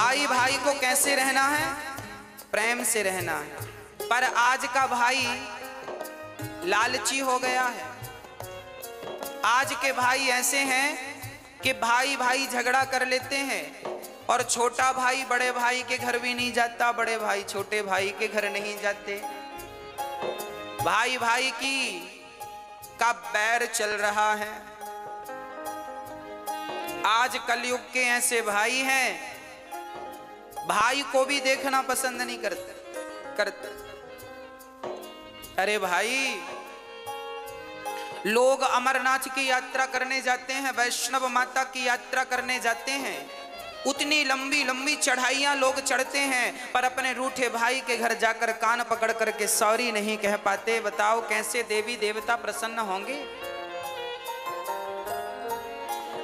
भाई भाई को कैसे रहना है? प्रेम से रहना है। पर आज का भाई लालची हो गया है। आज के भाई ऐसे हैं कि भाई भाई झगड़ा कर लेते हैं और छोटा भाई बड़े भाई के घर भी नहीं जाता, बड़े भाई छोटे भाई के घर नहीं जाते। भाई भाई की का बैर चल रहा है। आज कलयुग के ऐसे भाई हैं, भाई को भी देखना पसंद नहीं करते। अरे भाई, लोग अमरनाथ की यात्रा करने जाते हैं, वैष्णव माता की यात्रा करने जाते हैं, उतनी लंबी लंबी चढ़ाइयां लोग चढ़ते हैं, पर अपने रूठे भाई के घर जाकर कान पकड़ करके सॉरी नहीं कह पाते। बताओ कैसे देवी देवता प्रसन्न होंगे?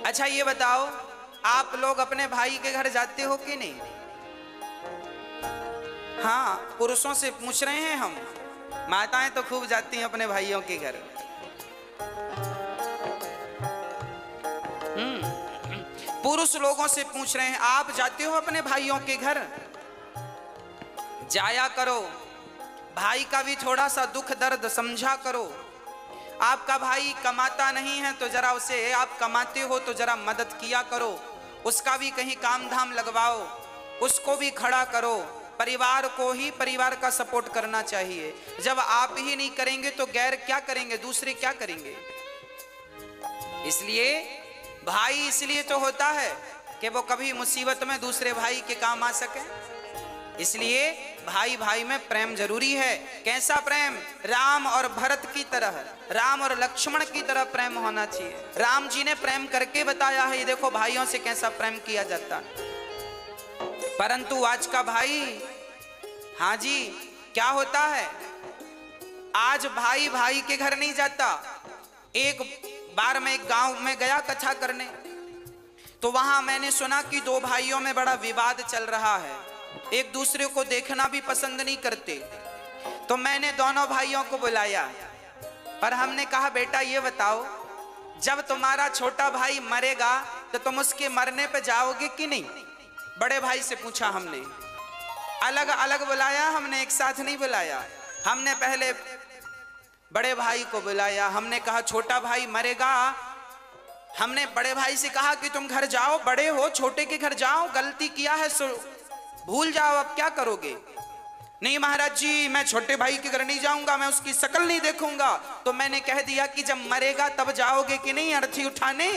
अच्छा ये बताओ, आप लोग अपने भाई के घर जाते हो कि नहीं? हाँ, पुरुषों से पूछ रहे हैं हम। माताएं तो खूब जाती हैं अपने भाइयों के घर। पुरुष लोगों से पूछ रहे हैं, आप जाते हो अपने भाइयों के घर? जाया करो, भाई का भी थोड़ा सा दुख दर्द समझा करो। आपका भाई कमाता नहीं है तो जरा उसे, आप कमाते हो तो जरा मदद किया करो, उसका भी कहीं काम धाम लगवाओ, उसको भी खड़ा करो। परिवार को ही परिवार का सपोर्ट करना चाहिए। जब आप ही नहीं करेंगे तो गैर क्या करेंगे, दूसरे क्या करेंगे? इसलिए भाई इसलिए तो होता है कि वो कभी मुसीबत में दूसरे भाई के काम आ सके। इसलिए भाई भाई में प्रेम जरूरी है। कैसा प्रेम? राम और भरत की तरह, राम और लक्ष्मण की तरह प्रेम होना चाहिए। राम जी ने प्रेम करके बताया है, ये देखो भाइयों से कैसा प्रेम किया जाता है। परंतु आज का भाई, हाँ जी, क्या होता है? आज भाई भाई के घर नहीं जाता। एक बार मैं एक गांव में गया कथा करने, तो वहां मैंने सुना कि दो भाइयों में बड़ा विवाद चल रहा है, एक दूसरे को देखना भी पसंद नहीं करते। तो मैंने दोनों भाइयों को बुलाया, पर हमने कहा बेटा ये बताओ, जब तुम्हारा छोटा भाई मरेगा तो तुम उसके मरने पे जाओगे कि नहीं? बड़े भाई से पूछा हमने। अलग अलग बुलाया हमने, एक साथ नहीं बुलाया। हमने पहले बड़े भाई को बुलाया, हमने कहा छोटा भाई मरेगा। हमने बड़े भाई से कहा कि तुम घर जाओ, बड़े हो, छोटे के घर जाओ, गलती किया है सो भूल जाओ, अब क्या करोगे? नहीं महाराज जी, मैं छोटे भाई के घर नहीं जाऊंगा, मैं उसकी शक्ल नहीं देखूंगा। तो मैंने कह दिया कि जब मरेगा तब जाओगे कि नहीं अर्थी उठाने?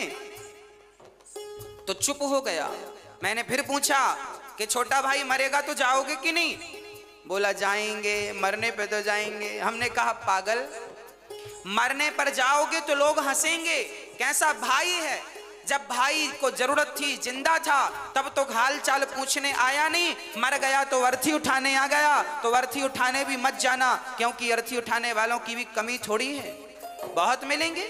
तो चुप हो गया। मैंने फिर पूछा कि छोटा भाई मरेगा तो जाओगे कि नहीं? बोला जाएंगे, मरने पे तो जाएंगे। हमने कहा पागल, मरने पर जाओगे तो लोग हंसेंगे, कैसा भाई है? जब भाई को जरूरत थी, जिंदा था, तब तो हाल चाल पूछने आया नहीं, मर गया तो अर्थी उठाने आ गया। तो अर्थी उठाने भी मत जाना, क्योंकि अर्थी उठाने वालों की भी कमी थोड़ी है, बहुत मिलेंगे।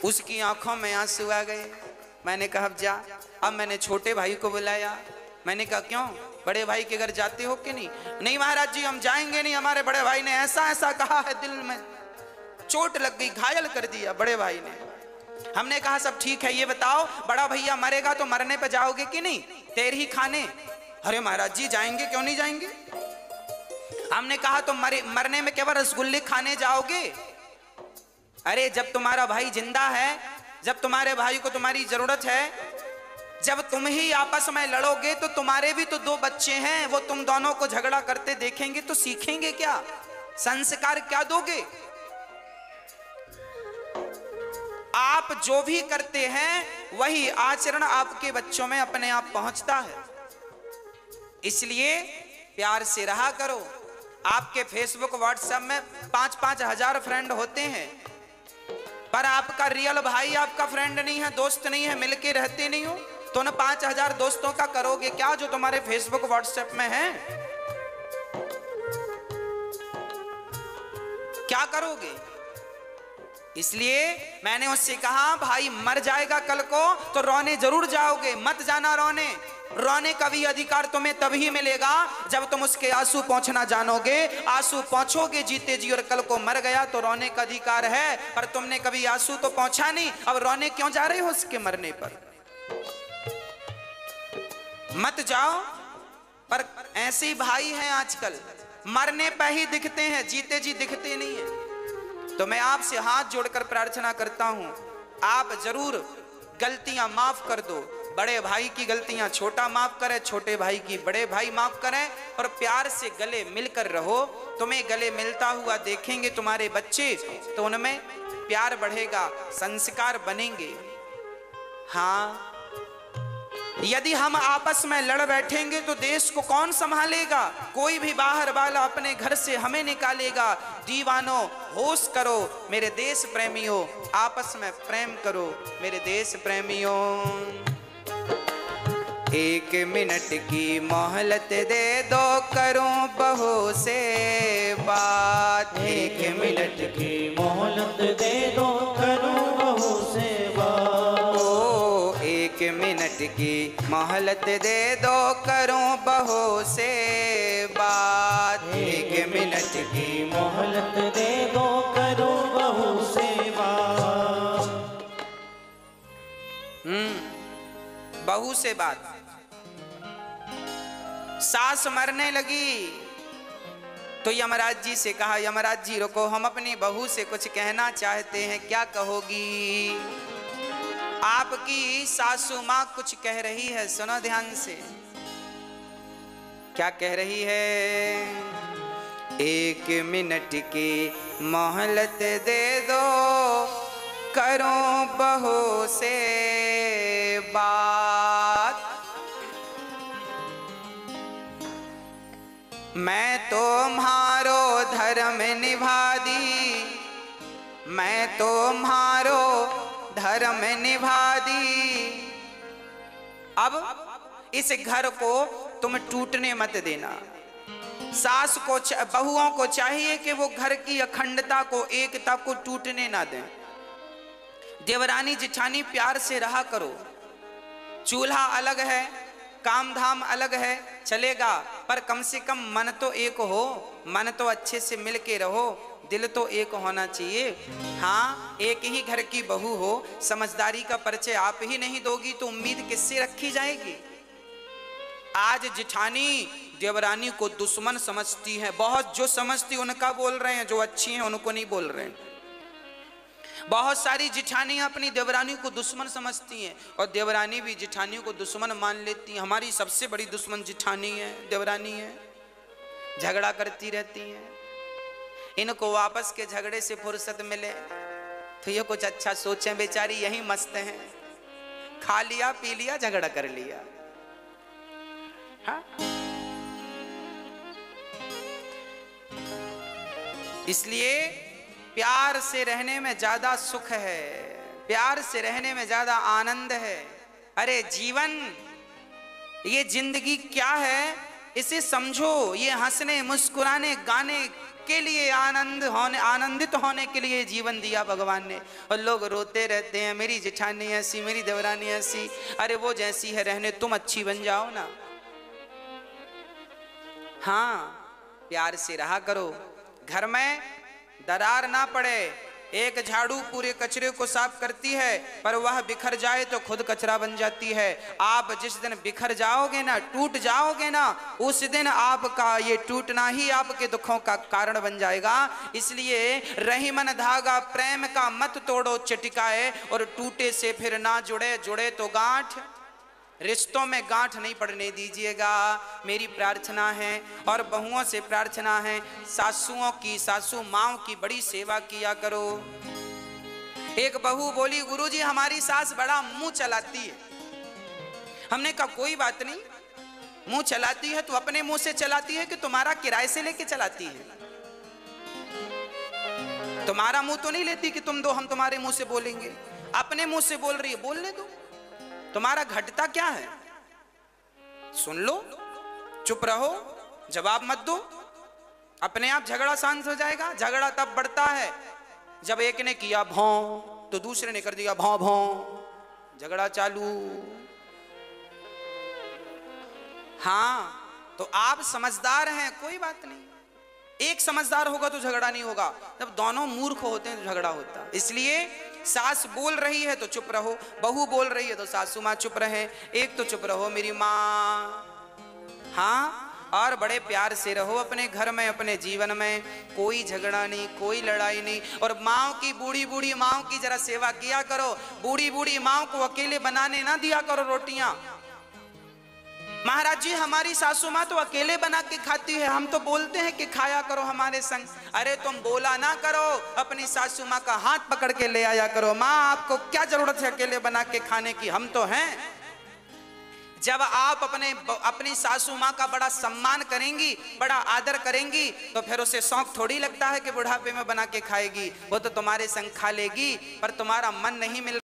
उसकी आंखों में आंसू आ गए। मैंने कहा अब जा। अब मैंने छोटे भाई को बुलाया, मैंने कहा क्यों, बड़े भाई के घर जाते हो कि नहीं? नहीं महाराज जी हम जाएंगे नहीं, हमारे बड़े भाई ने ऐसा ऐसा कहा है, दिल में चोट लग गई, घायल कर दिया बड़े भाई ने। हमने कहा सब ठीक है, ये बताओ बड़ा भैया मरेगा तो मरने पे जाओगे कि नहीं? तेर ही खाने। अरे महाराज जी जाएंगे, क्यों नहीं जाएंगे? हमने कहा तो मरने में केवल रसगुल्ले खाने जाओगे? अरे जब तुम्हारा भाई जिंदा है, जब तुम्हारे भाई को तुम्हारी जरूरत है, जब तुम ही आपस में लड़ोगे तो तुम्हारे भी तो दो बच्चे हैं, वो तुम दोनों को झगड़ा करते देखेंगे तो सीखेंगे क्या? संस्कार क्या दोगे? आप जो भी करते हैं वही आचरण आपके बच्चों में अपने आप पहुंचता है। इसलिए प्यार से रहा करो। आपके फेसबुक व्हाट्सएप में 5-5 हजार फ्रेंड होते हैं, पर आपका रियल भाई आपका फ्रेंड नहीं है, दोस्त नहीं है, मिलके रहते नहीं हो, तो उन 5000 दोस्तों का करोगे क्या जो तुम्हारे फेसबुक व्हाट्सएप में हैं? क्या करोगे? इसलिए मैंने उससे कहा भाई मर जाएगा कल को तो रोने जरूर जाओगे, मत जाना रोने। रोने का भी अधिकार तुम्हें तभी मिलेगा जब तुम उसके आंसू पहुंचना जानोगे। आंसू पहुंचोगे जीते जी, और कल को मर गया तो रोने का अधिकार है, पर तुमने कभी आंसू तो पहुंचा नहीं, अब रोने क्यों जा रहे हो उसके मरने पर? मत जाओ। पर ऐसे ही भाई हैं आजकल, मरने पे ही दिखते हैं, जीते जी दिखते नहीं है। तो मैं आपसे हाथ जोड़कर प्रार्थना करता हूं, आप जरूर गलतियां माफ कर दो। बड़े भाई की गलतियां छोटा माफ करे, छोटे भाई की बड़े भाई माफ करें, और प्यार से गले मिलकर रहो। तुम्हें गले मिलता हुआ देखेंगे तुम्हारे बच्चे, तो उनमें प्यार बढ़ेगा, संस्कार बनेंगे। हाँ, यदि हम आपस में लड़ बैठेंगे तो देश को कौन संभालेगा? कोई भी बाहर वाला अपने घर से हमें निकालेगा। दीवानों, होश करो मेरे देश प्रेमियों, आपस में प्रेम करो मेरे देश प्रेमियों। 1 मिनट की मोहलत दे दो, करूं बहू से बात। 1 मिनट की मोहलत दे दो, करूं बहू से बात। 1 मिनट की मोहलत दे दो, करूं बहू से बात। 1 मिनट की मोहलत दे दो, करूं बहू से बात। बहू से बात। सास मरने लगी तो यमराज जी से कहा, यमराज जी रुको, हम अपनी बहू से कुछ कहना चाहते हैं, क्या कहोगी? आपकी सासू माँ कुछ कह रही है, सुनो ध्यान से। क्या कह रही है? 1 मिनट की मोहलत दे दो, करूं बहू से बात। मैं तुम्हारो धर्म निभा दी, मैं तुम्हारो धर्म निभा दी। अब इस घर को तुम टूटने मत देना। सास को, बहुओं को चाहिए कि वो घर की अखंडता को, एकता को टूटने ना दें। देवरानी जिठानी प्यार से रहा करो। चूल्हा अलग है, काम धाम अलग है, चलेगा, पर कम से कम मन तो एक हो, मन तो अच्छे से मिल के रहो, दिल तो एक होना चाहिए। हाँ, एक ही घर की बहू हो, समझदारी का परिचय आप ही नहीं दोगी तो उम्मीद किससे रखी जाएगी? आज जिठानी देवरानी को दुश्मन समझती है, बहुत जो समझती उनका बोल रहे हैं, जो अच्छी हैं उनको नहीं बोल रहे हैं। बहुत सारी जिठानियां अपनी देवरानी को दुश्मन समझती हैं, और देवरानी भी जिठानियों को दुश्मन मान लेती हैं। हमारी सबसे बड़ी दुश्मन जिठानी है, देवरानी है, झगड़ा करती रहती हैं। इनको वापस के झगड़े से फुर्सत मिले तो ये कुछ अच्छा सोचें, बेचारी यही मस्त हैं, खा लिया पी लिया झगड़ा कर लिया। हाँ? इसलिए प्यार से रहने में ज्यादा सुख है, प्यार से रहने में ज्यादा आनंद है। अरे जीवन, ये जिंदगी क्या है, इसे समझो। ये हंसने मुस्कुराने गाने के लिए, आनंदित होने के लिए जीवन दिया भगवान ने। और लोग रोते रहते हैं, मेरी जिठानी ऐसी, मेरी देवरानी ऐसी। अरे वो जैसी है रहने, तुम अच्छी बन जाओ ना। हाँ, प्यार से रहा करो, घर में दरार ना पड़े। एक झाड़ू पूरे कचरे को साफ करती है, पर वह बिखर जाए तो खुद कचरा बन जाती है। आप जिस दिन बिखर जाओगे ना, टूट जाओगे ना, उस दिन आपका ये टूटना ही आपके दुखों का कारण बन जाएगा। इसलिए रही मन धागा प्रेम का मत तोड़ो चटिकाए, और टूटे से फिर ना जुड़े, जुड़े तो गांठ। रिश्तों में गांठ नहीं पड़ने दीजिएगा, मेरी प्रार्थना है। और बहुओं से प्रार्थना है, सासुओं की, सासू माओं की बड़ी सेवा किया करो। एक बहू बोली, गुरुजी हमारी सास बड़ा मुंह चलाती है। हमने कहा कोई बात नहीं, मुंह चलाती है तो अपने मुंह से चलाती है कि तुम्हारा किराए से लेके चलाती है? तुम्हारा मुंह तो नहीं लेती कि तुम दो हम तुम्हारे मुंह से बोलेंगे, अपने मुंह से बोल रही है, बोलने दो। तुम्हारा घटता क्या है? सुन लो, चुप रहो, जवाब मत दो, अपने आप झगड़ा शांत हो जाएगा। झगड़ा तब बढ़ता है जब एक ने किया भौं तो दूसरे ने कर दिया भौं भौं, झगड़ा चालू। हाँ, तो आप समझदार हैं, कोई बात नहीं। एक समझदार होगा तो झगड़ा नहीं होगा, जब दोनों मूर्ख होते हैं तो झगड़ा होता है। इसलिए सास बोल रही है तो चुप रहो, बहू बोल रही है तो सासू माँ चुप रहे, एक तो चुप रहो मेरी माँ। हाँ, और बड़े प्यार से रहो अपने घर में, अपने जीवन में कोई झगड़ा नहीं, कोई लड़ाई नहीं। और माँओं की, बूढ़ी बूढ़ी माँओं की जरा सेवा किया करो। बूढ़ी बूढ़ी माँओं को अकेले बनाने ना दिया करो रोटियां। महाराज जी हमारी सासू माँ तो अकेले बना के खाती है, हम तो बोलते हैं कि खाया करो हमारे संग। अरे तुम बोला ना करो, अपनी सासू माँ का हाथ पकड़ के ले आया करो। माँ आपको क्या जरूरत है अकेले बना के खाने की, हम तो हैं। जब आप अपनी सासू माँ का बड़ा सम्मान करेंगी, बड़ा आदर करेंगी, तो फिर उसे शौक थोड़ी लगता है कि बुढ़ापे में बना के खाएगी। वो तो तुम्हारे संग खा लेगी, पर तुम्हारा मन नहीं मिल